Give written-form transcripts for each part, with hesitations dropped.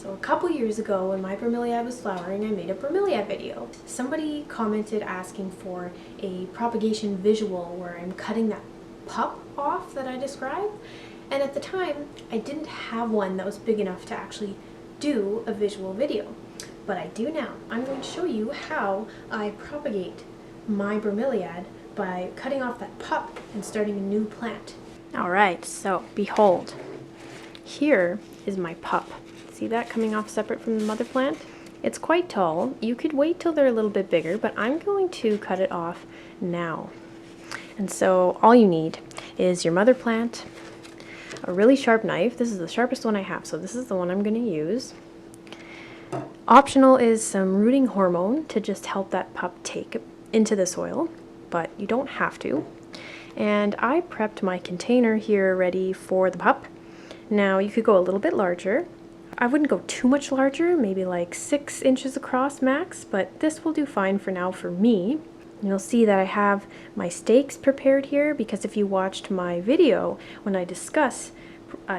So a couple years ago when my bromeliad was flowering, I made a bromeliad video. Somebody commented asking for a propagation visual where I'm cutting that pup off that I described. And at the time, I didn't have one that was big enough to actually do a visual video. But I do now. I'm going to show you how I propagate my bromeliad by cutting off that pup and starting a new plant. Alright, so behold, here is my pup. See that coming off separate from the mother plant? It's quite tall. You could wait till they're a little bit bigger, but I'm going to cut it off now. And so all you need is your mother plant, a really sharp knife. This is the sharpest one I have, so this is the one I'm going to use. Optional is some rooting hormone to just help that pup take into the soil, but you don't have to. And I prepped my container here ready for the pup. Now you could go a little bit larger. I wouldn't go too much larger, maybe like 6 inches across max, but this will do fine for now for me. You'll see that I have my stakes prepared here because if you watched my video when I discuss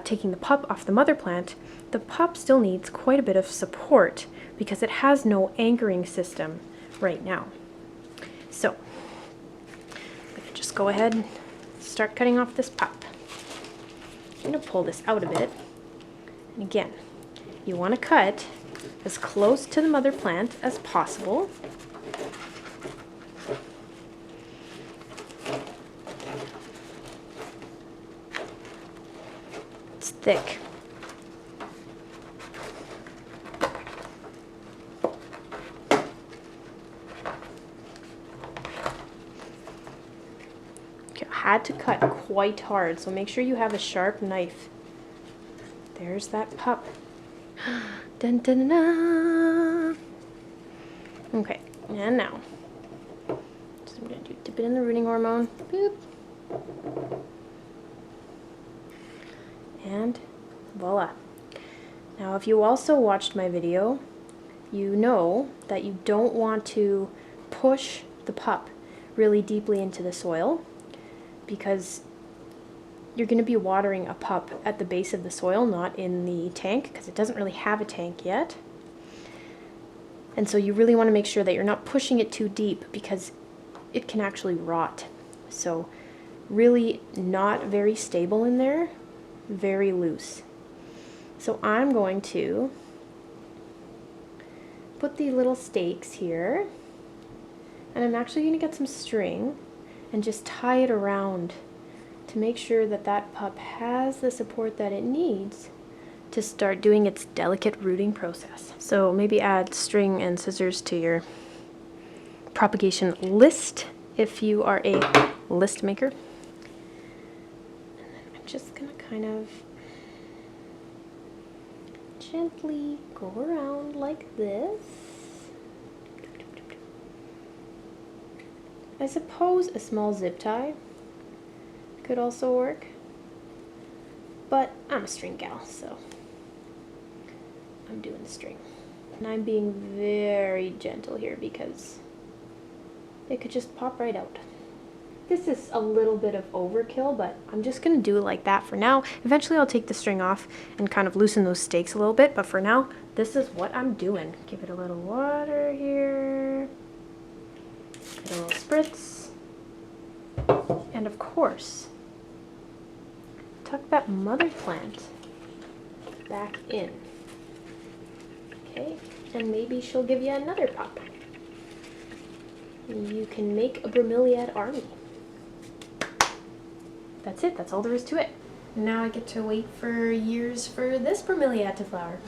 taking the pup off the mother plant, the pup still needs quite a bit of support because it has no anchoring system right now. So I'm going to just go ahead and start cutting off this pup. I'm going to pull this out a bit. And again, you want to cut as close to the mother plant as possible. It's thick. Okay, I had to cut quite hard, so make sure you have a sharp knife. There's that pup. Dun, dun, dun, dun. Okay, and now, so I'm going to dip it in the rooting hormone. Boop. And voila. Now if you also watched my video, you know that you don't want to push the pup really deeply into the soil because you're going to be watering a pup at the base of the soil, not in the tank, because it doesn't really have a tank yet. And so you really want to make sure that you're not pushing it too deep because it can actually rot. So really not very stable in there, very loose. So I'm going to put the little stakes here, and I'm actually going to get some string and just tie it around to make sure that that pup has the support that it needs to start doing its delicate rooting process. So maybe add string and scissors to your propagation list if you are a list maker. And then I'm just going to kind of gently go around like this. I suppose a small zip tie could also work, but I'm a string gal, so I'm doing the string. And I'm being very gentle here because it could just pop right out. This is a little bit of overkill, but I'm just going to do it like that for now. Eventually I'll take the string off and kind of loosen those stakes a little bit, but for now, this is what I'm doing. Give it a little water here, get a little spritz, and of course, tuck that mother plant back in. Okay, and maybe she'll give you another pup. You can make a bromeliad army. That's it, that's all there is to it. Now I get to wait for years for this bromeliad to flower.